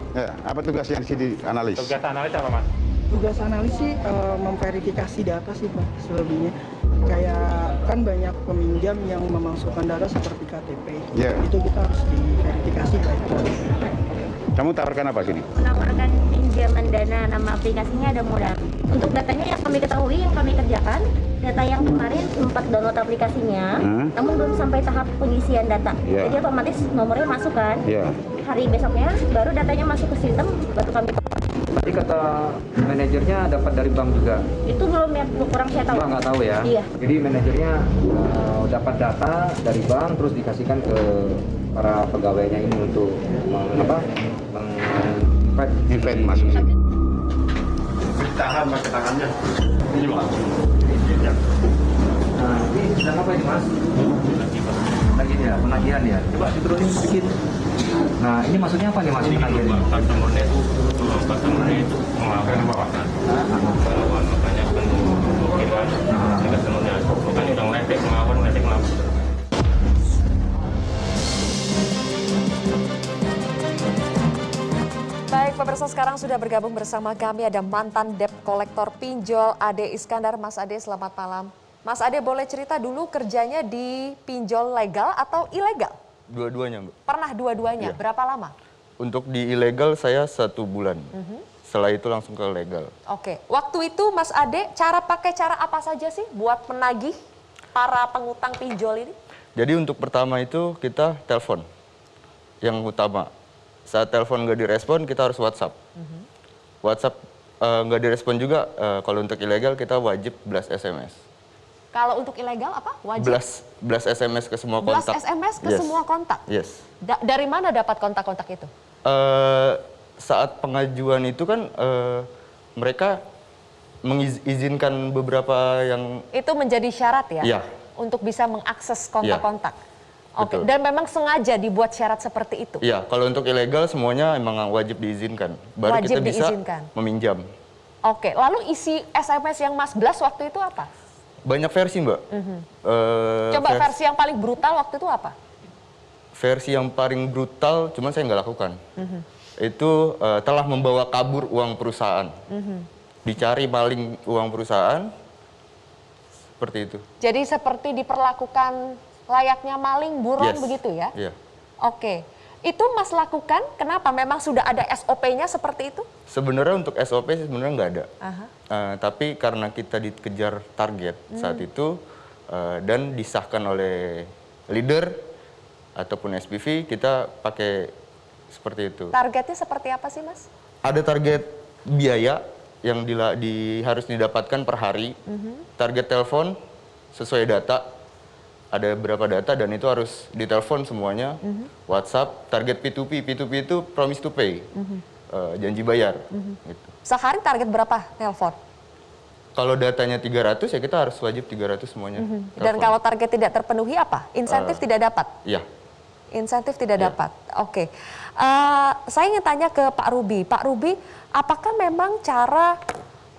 Ya, apa tugas yang di analis? Tugas analis apa, Mas? Tugas analis sih memverifikasi data sih Pak, selebihnya. Kayak kan banyak peminjam yang memasukkan data seperti KTP. Ya. Itu kita harus diverifikasi Pak. Kamu tawarkan apa sini? Menawarkan pinjaman dana, nama aplikasinya ada modal. Untuk datanya yang kami ketahui, yang kami kerjakan, data yang kemarin sempat download aplikasinya, namun belum sampai tahap pengisian data. Yeah. Jadi otomatis nomornya masuk kan, Ya. hari besoknya baru datanya masuk ke sistem, baru kami. Tadi kata manajernya dapat dari bank juga. Itu belum ya, kurang saya tahu. Nggak tahu ya. Iya. Jadi manajernya dapat data dari bank terus dikasihkan ke para pegawainya ini untuk Invite masuk sini. Tahan pakai tangannya. Ini, Mas. Nah, ini sedang apa ini, Mas? Lagi ya, penagihan ya. Coba diturunin sedikit. Nah, ini maksudnya apa nih, Mas? Penagihan ini? Customer-nya itu melakukan perawatan. Makanya penukiran customer-nya. Makanya udah ngeledek melawan. Baik, pemirsa, sekarang sudah bergabung bersama kami ada mantan debt kolektor pinjol Ade Iskandar. Mas Ade, selamat malam. Mas Ade, boleh cerita dulu kerjanya di pinjol legal atau ilegal? Dua-duanya, Mbak. Pernah dua-duanya, Iya. berapa lama? Untuk di ilegal saya 1 bulan. Setelah itu langsung ke legal. Oke, waktu itu Mas Ade pakai cara apa saja sih buat menagih para pengutang pinjol ini? Jadi untuk pertama itu kita telepon. Yang utama. Saat telepon nggak direspon, kita harus WhatsApp. WhatsApp nggak direspon juga, kalau untuk ilegal kita wajib blast SMS. Kalau untuk ilegal apa? Wajib? Blast SMS ke semua Blast kontak. SMS ke semua kontak? Yes. Dari mana dapat kontak-kontak itu? Saat pengajuan itu kan mereka mengizinkan beberapa yang... Itu menjadi syarat ya? Iya. Untuk bisa mengakses kontak-kontak? Oke, Betul. dan memang sengaja dibuat syarat seperti itu? Iya, kalau untuk ilegal semuanya emang wajib diizinkan. Baru Wajib kita bisa diizinkan. meminjam. Oke, lalu isi SMS yang Mas Blas waktu itu apa? Banyak versi, Mbak. Coba versi yang paling brutal waktu itu apa? Versi yang paling brutal, cuman saya nggak lakukan. Itu telah membawa kabur uang perusahaan. Dicari maling uang perusahaan, seperti itu. Jadi seperti diperlakukan layaknya maling buron Yes. begitu ya? Iya. Oke, itu Mas lakukan kenapa? Memang sudah ada SOP-nya seperti itu? Sebenarnya untuk SOP sebenarnya nggak ada. Aha. Tapi karena kita dikejar target saat itu dan disahkan oleh leader ataupun SPV, kita pakai seperti itu. Targetnya seperti apa sih Mas? Ada target biaya yang harus didapatkan per hari. Target telepon sesuai data. Ada berapa data dan itu harus ditelepon semuanya. WhatsApp, target P2P. P2P itu promise to pay. Janji bayar. Gitu. Sehari target berapa nelpon? Kalau datanya 300 ya kita harus wajib 300 semuanya. Dan telepon. kalau target tidak terpenuhi apa? Insentif tidak dapat? Iya. Insentif tidak Ya. dapat. Oke. Saya ingin tanya ke Pak Ruby. Pak Ruby, apakah memang cara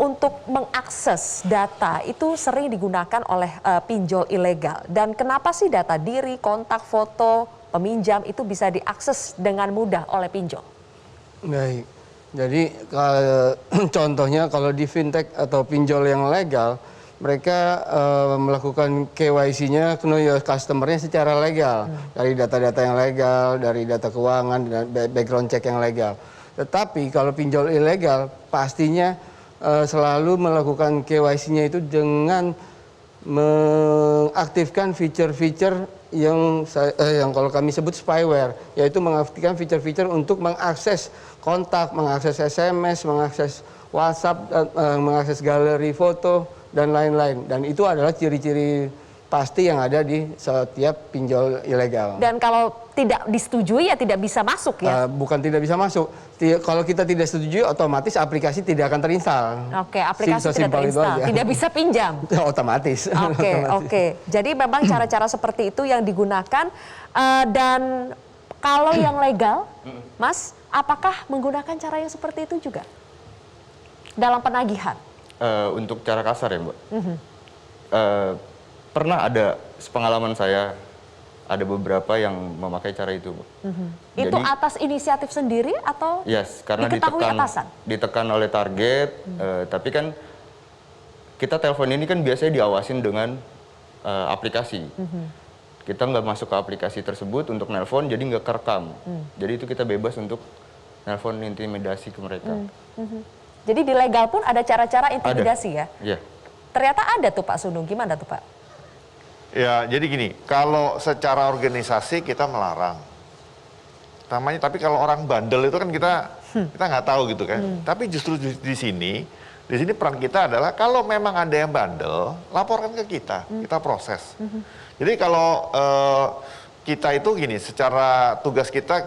untuk mengakses data itu sering digunakan oleh pinjol ilegal? Dan kenapa sih data diri, kontak, foto, peminjam itu bisa diakses dengan mudah oleh pinjol? Baik. Jadi contohnya kalau di fintech atau pinjol yang legal, mereka melakukan KYC-nya, know your customer-nya secara legal. Dari data-data yang legal, dari data keuangan, dan background check yang legal. Tetapi kalau pinjol ilegal, pastinya selalu melakukan KYC-nya itu dengan mengaktifkan fitur-fitur yang kalau kami sebut spyware, yaitu mengaktifkan fitur-fitur untuk mengakses kontak, mengakses SMS, mengakses WhatsApp, mengakses galeri foto, dan lain-lain. Dan itu adalah ciri-ciri pasti yang ada di setiap pinjol ilegal. Dan kalau tidak disetujui ya tidak bisa masuk ya? Bukan tidak bisa masuk. Kalau kita tidak setuju, otomatis aplikasi tidak akan terinstal. Oke, aplikasi tidak Sesimpel itu terinstall, aja. tidak bisa pinjam. Otomatis. Oke, oke. Jadi memang cara-cara seperti itu yang digunakan. Dan kalau yang legal, Mas, apakah menggunakan cara yang seperti itu juga dalam penagihan? Untuk cara kasar ya, Mbak. Pernah ada sepengalaman saya, ada beberapa yang memakai cara itu, Bu. Itu atas inisiatif sendiri atau Yes, karena diketahui atasan? ditekan oleh target, tapi kan kita telepon ini kan biasanya diawasin dengan aplikasi. Kita nggak masuk ke aplikasi tersebut untuk nelpon, jadi nggak kerekam. Jadi itu kita bebas untuk nelpon intimidasi ke mereka. Jadi di legal pun ada cara-cara intimidasi ya? Iya. Ternyata ada tuh Pak Sunu, gimana tuh Pak? Ya, jadi gini, kalau secara organisasi kita melarang. Namanya, tapi kalau orang bandel itu kan kita nggak tahu gitu kan. Tapi justru di sini peran kita adalah kalau memang ada yang bandel, laporkan ke kita proses. Jadi kalau kita itu gini, secara tugas kita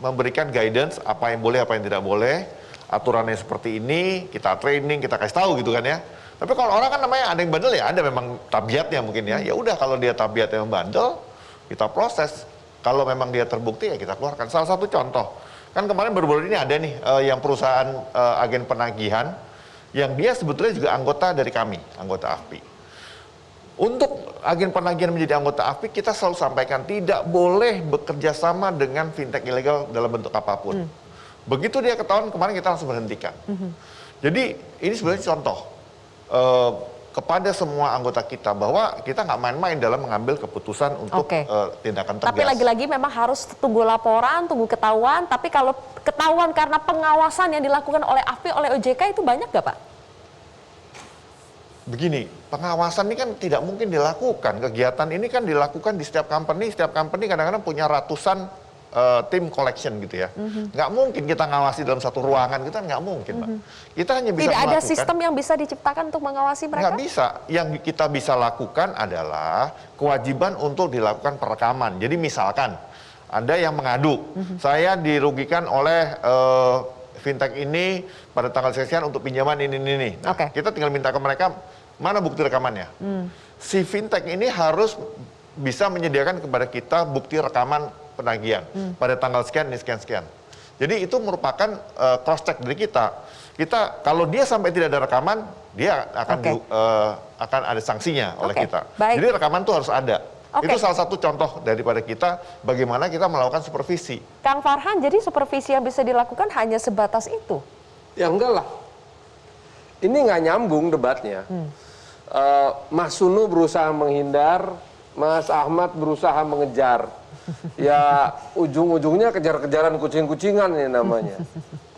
memberikan guidance apa yang boleh, apa yang tidak boleh, aturannya seperti ini, kita training, kita kasih tahu gitu kan ya. Tapi kalau orang kan namanya ada yang bandel ya, ada memang tabiatnya mungkin ya. Ya udah kalau dia tabiatnya yang bandel, kita proses. Kalau memang dia terbukti ya kita keluarkan. Salah satu contoh, kan kemarin baru-baru ini ada nih yang perusahaan agen penagihan, yang dia sebetulnya juga anggota dari kami, anggota AFPI. Untuk agen penagihan menjadi anggota AFPI, kita selalu sampaikan tidak boleh bekerja sama dengan fintech ilegal dalam bentuk apapun. Begitu dia ketahuan, kemarin kita langsung berhentikan. Jadi ini sebenarnya contoh kepada semua anggota kita bahwa kita nggak main-main dalam mengambil keputusan untuk tindakan tegas. Tapi lagi-lagi memang harus tunggu laporan, tunggu ketahuan. Tapi kalau ketahuan karena pengawasan yang dilakukan oleh AFPI, oleh OJK itu banyak nggak Pak? Begini, pengawasan ini kan tidak mungkin dilakukan. Kegiatan ini kan dilakukan di setiap company kadang-kadang punya ratusan tim collection gitu ya. Nggak mungkin kita ngawasi dalam satu ruangan, kita nggak mungkin, Pak. Kita hanya bisa Tidak ada melakukan, sistem yang bisa diciptakan untuk mengawasi mereka? nggak bisa. Yang kita bisa lakukan adalah kewajiban untuk dilakukan perekaman. Jadi misalkan ada yang mengadu, saya dirugikan oleh fintech ini pada tanggal sekian untuk pinjaman ini. Nah, kita tinggal minta ke mereka, mana bukti rekamannya? Si fintech ini harus bisa menyediakan kepada kita bukti rekaman penagihan pada tanggal sekian, ini sekian. Jadi itu merupakan cross check dari kita. Kalau dia sampai tidak ada rekaman, dia akan ada sanksinya oleh kita. Baik. Jadi rekaman itu harus ada. Itu salah satu contoh daripada kita bagaimana kita melakukan supervisi. Kang Farhan, jadi supervisi yang bisa dilakukan hanya sebatas itu? Ya enggak lah. Ini nggak nyambung debatnya. Mas Sunu berusaha menghindar, Mas Ahmad berusaha mengejar. Ya ujung-ujungnya kejar-kejaran kucing-kucingan ini namanya.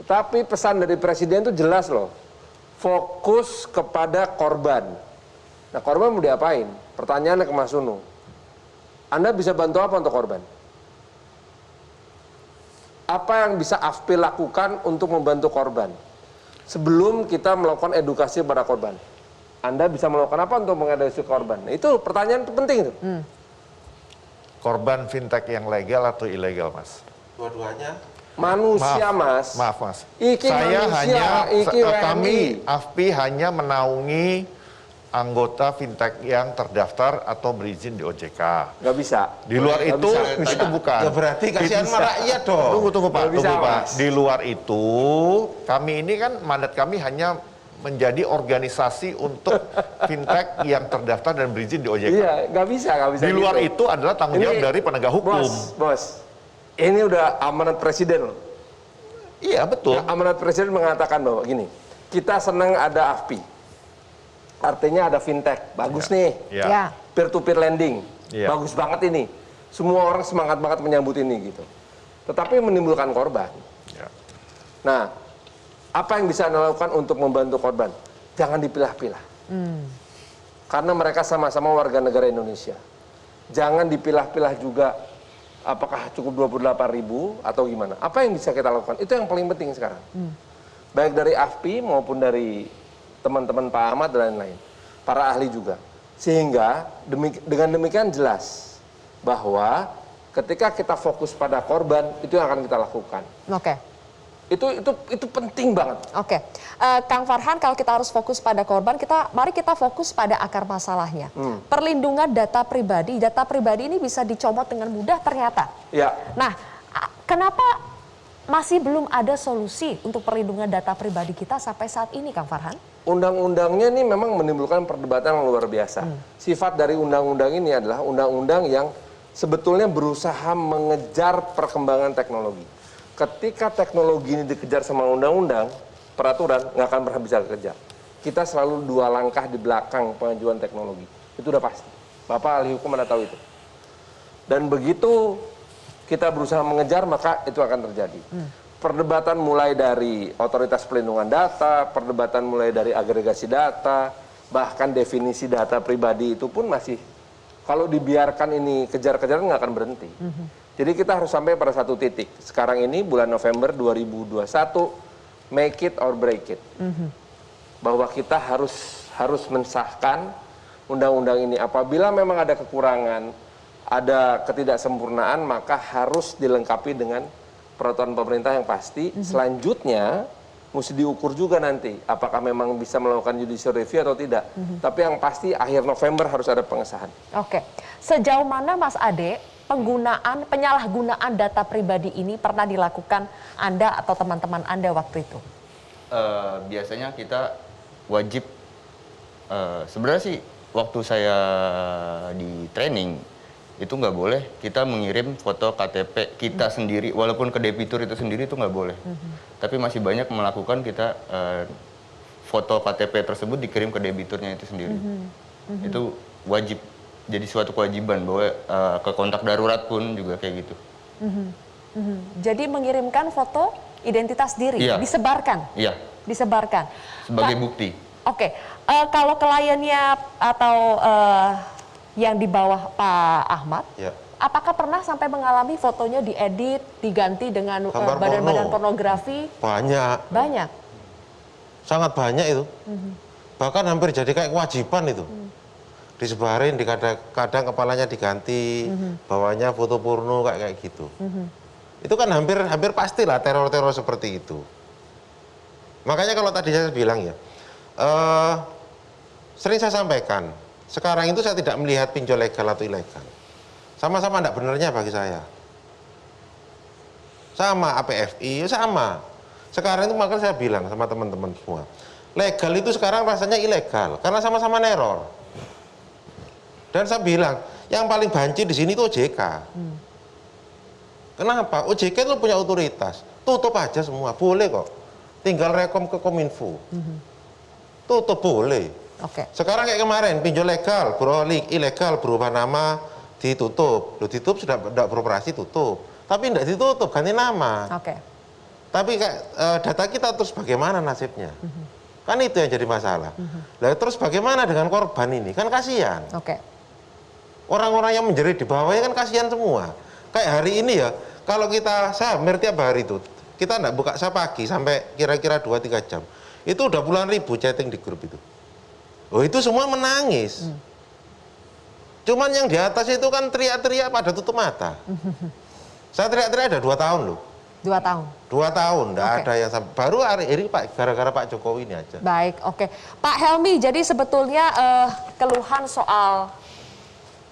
Tetapi pesan dari Presiden itu jelas loh. Fokus kepada korban. Nah korban mau diapain? Pertanyaannya ke Mas Sunu. Anda bisa bantu apa untuk korban? Apa yang bisa AFPI lakukan untuk membantu korban? Sebelum kita melakukan edukasi pada korban. Anda bisa melakukan apa untuk mengedukasi korban? Nah, itu pertanyaan penting itu. Korban fintech yang legal atau ilegal, Mas? Dua-duanya. Manusia, Mas. Maaf, Mas. Iki Saya manusia, iki WNI. kami AFPI hanya menaungi anggota fintech yang terdaftar atau berizin di OJK. Nggak bisa. Di luar Nggak itu, bisa. itu bukan. Ya berarti kasihan sama rakyat dong. Tunggu Pak, Nggak bisa, tunggu Pak. Mas. Di luar itu, kami ini kan mandat kami hanya menjadi organisasi untuk fintech yang terdaftar dan berizin di OJK. Iya, nggak bisa Di luar gitu. itu adalah tanggung jawab dari penegak hukum. Bos, ini udah amanat Presiden loh. Iya, betul. Ya, amanat Presiden mengatakan bahwa gini, kita senang ada AFPI. Artinya ada fintech, bagus nih. Ya. Peer-to-peer lending, Ya. bagus banget ini. Semua orang semangat banget menyambut ini gitu. Tetapi menimbulkan korban. Ya. Nah, apa yang bisa Anda lakukan untuk membantu korban? Jangan dipilah-pilah. Karena mereka sama-sama warga negara Indonesia. Jangan dipilah-pilah juga apakah cukup 28.000 atau gimana. Apa yang bisa kita lakukan? Itu yang paling penting sekarang. Baik dari AFPI maupun dari teman-teman Pak Ahmad dan lain-lain. Para ahli juga. Sehingga dengan demikian jelas bahwa ketika kita fokus pada korban, itu yang akan kita lakukan. Itu penting banget. Kang Farhan, kalau kita harus fokus pada korban, mari kita fokus pada akar masalahnya. Perlindungan data pribadi ini bisa dicomot dengan mudah ternyata. Ya. Nah, kenapa masih belum ada solusi untuk perlindungan data pribadi kita sampai saat ini, Kang Farhan? Undang-undangnya ini memang menimbulkan perdebatan yang luar biasa. Sifat dari undang-undang ini adalah undang-undang yang sebetulnya berusaha mengejar perkembangan teknologi. Ketika teknologi ini dikejar sama undang-undang, peraturan, nggak akan pernah bisa kejar. Kita selalu 2 langkah di belakang pengajuan teknologi. Itu udah pasti. Bapak ahli hukum mana tahu itu. Dan begitu kita berusaha mengejar, maka itu akan terjadi. Perdebatan mulai dari otoritas pelindungan data, perdebatan mulai dari agregasi data, bahkan definisi data pribadi itu pun masih, kalau dibiarkan ini kejar-kejaran nggak akan berhenti. Jadi kita harus sampai pada satu titik. Sekarang ini bulan November 2021, make it or break it. Bahwa kita harus mensahkan undang-undang ini. Apabila memang ada kekurangan, ada ketidaksempurnaan, maka harus dilengkapi dengan peraturan pemerintah yang pasti. Selanjutnya mesti diukur juga nanti apakah memang bisa melakukan judicial review atau tidak. Tapi yang pasti akhir November harus ada pengesahan. Oke, sejauh mana Mas Ade penyalahgunaan data pribadi ini pernah dilakukan Anda atau teman-teman Anda waktu itu? Biasanya kita wajib, sebenarnya sih waktu saya di training itu nggak boleh kita mengirim foto KTP kita sendiri, walaupun ke debitur itu sendiri itu nggak boleh. Tapi masih banyak melakukan kita foto KTP tersebut dikirim ke debiturnya itu sendiri. Itu wajib, jadi suatu kewajiban bahwa ke kontak darurat pun juga kayak gitu. Jadi mengirimkan foto identitas diri, Iya. disebarkan? Iya. Disebarkan. Sebagai bukti. Oke, kalau kliennya atau yang di bawah Pak Ahmad, Ya. apakah pernah sampai mengalami fotonya diedit, diganti dengan Gambar badan-badan porno. pornografi? Banyak, Banyak. sangat banyak itu. Bahkan hampir jadi kayak kewajiban itu. Disebarin, kadang kepalanya diganti, bawahnya foto porno kayak gitu. Itu kan hampir pastilah teror-teror seperti itu. Makanya kalau tadi saya bilang ya, sering saya sampaikan, sekarang itu saya tidak melihat pinjol legal atau ilegal. Sama-sama tidak benarnya bagi saya. Sama APFI, sama. Sekarang itu makanya saya bilang sama teman-teman semua, legal itu sekarang rasanya ilegal, karena sama-sama neror. Dan saya bilang, yang paling banci di sini itu OJK. Kenapa? OJK itu punya otoritas. Tutup aja semua, boleh kok. Tinggal rekom ke Kominfo. Tutup boleh. Oke. Sekarang kayak kemarin, pinjol legal, ilegal, berubah nama, ditutup. Loh, ditutup sudah tidak beroperasi, tutup. Tapi tidak ditutup, ganti nama. Oke. Tapi data kita terus bagaimana nasibnya? Kan itu yang jadi masalah. Lah terus bagaimana dengan korban ini? Kan kasihan. Oke. Orang-orang yang menjerit di bawahnya kan kasihan semua. Kayak hari ini ya, kalau saya hampir tiap hari itu, kita tidak buka, saya pagi sampai kira-kira 2-3 jam. Itu udah puluhan ribu chatting di grup itu. Oh itu semua menangis. Cuman yang di atas itu kan teriak-teriak pada tutup mata. Saya teriak-teriak ada 2 tahun loh. 2 tahun. 2 tahun, enggak Oke. ada yang baru hari ini Pak, gara-gara Pak Jokowi ini aja. Baik, oke. Pak Helmi, jadi sebetulnya keluhan soal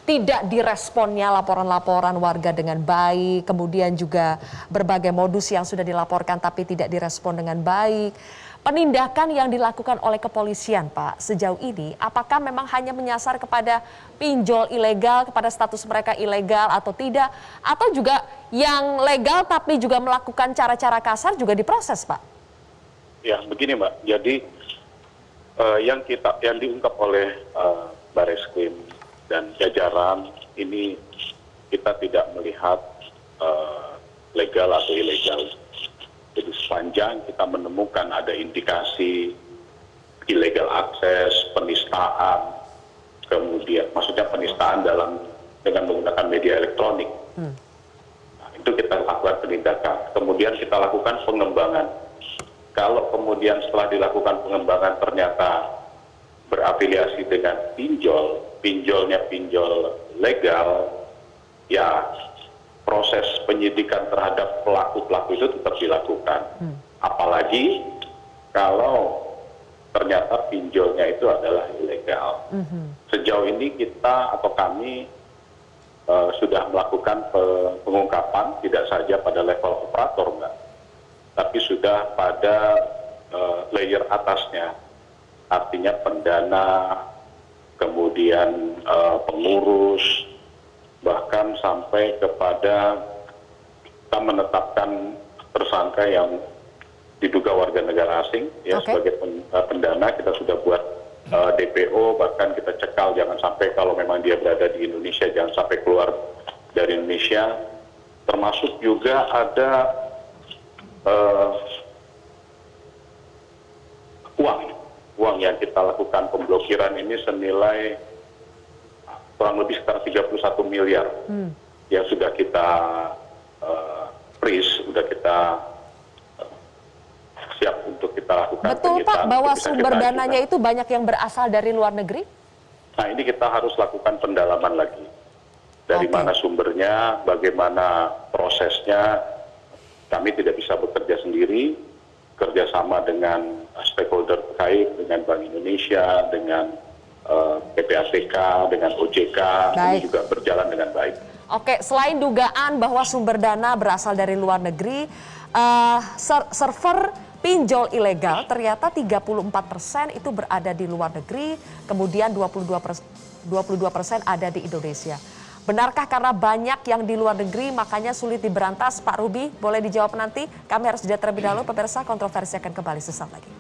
tidak diresponnya laporan-laporan warga dengan baik, kemudian juga berbagai modus yang sudah dilaporkan tapi tidak direspon dengan baik. Penindakan yang dilakukan oleh kepolisian, Pak, sejauh ini, apakah memang hanya menyasar kepada pinjol ilegal, kepada status mereka ilegal atau tidak? Atau juga yang legal tapi juga melakukan cara-cara kasar juga diproses, Pak? Ya, begini Mbak. Jadi yang diungkap oleh Bareskrim dan jajaran ini kita tidak melihat legal atau ilegal. Jadi sepanjang kita menemukan ada indikasi illegal akses, penistaan, kemudian maksudnya penistaan dengan menggunakan media elektronik, nah, itu kita lakukan penindakan. Kemudian kita lakukan pengembangan. Kalau kemudian setelah dilakukan pengembangan ternyata berafiliasi dengan pinjolnya pinjol legal, ya proses penyidikan terhadap pelaku-pelaku itu tetap dilakukan. Apalagi kalau ternyata pinjolnya itu adalah ilegal. Sejauh ini kita atau kami sudah melakukan pengungkapan tidak saja pada level operator, Mbak, tapi sudah pada layer atasnya. Artinya pendana, kemudian pengurus, bahkan sampai kepada kita menetapkan tersangka yang diduga warga negara asing ya sebagai pendana. Kita sudah buat DPO, bahkan kita cekal jangan sampai kalau memang dia berada di Indonesia jangan sampai keluar dari Indonesia. Termasuk juga ada uang yang kita lakukan pemblokiran ini senilai kurang lebih sekitar 31 miliar yang sudah kita freeze, sudah kita siap untuk kita lakukan. Betul Pak, bahwa sumber dananya itu banyak yang berasal dari luar negeri? Nah ini kita harus lakukan pendalaman lagi. Dari mana sumbernya, bagaimana prosesnya, kami tidak bisa bekerja sendiri, kerjasama dengan stakeholder terkait, dengan Bank Indonesia, dengan PPATK, dengan OJK, ini juga berjalan dengan baik. Oke, selain dugaan bahwa sumber dana berasal dari luar negeri, server pinjol ilegal ternyata 34% itu berada di luar negeri, kemudian 22% ada di Indonesia. Benarkah karena banyak yang di luar negeri makanya sulit diberantas? Pak Ruby, boleh dijawab nanti. Kami harus jeda terlebih dahulu, pemirsa. Kontroversi akan kembali sesaat lagi.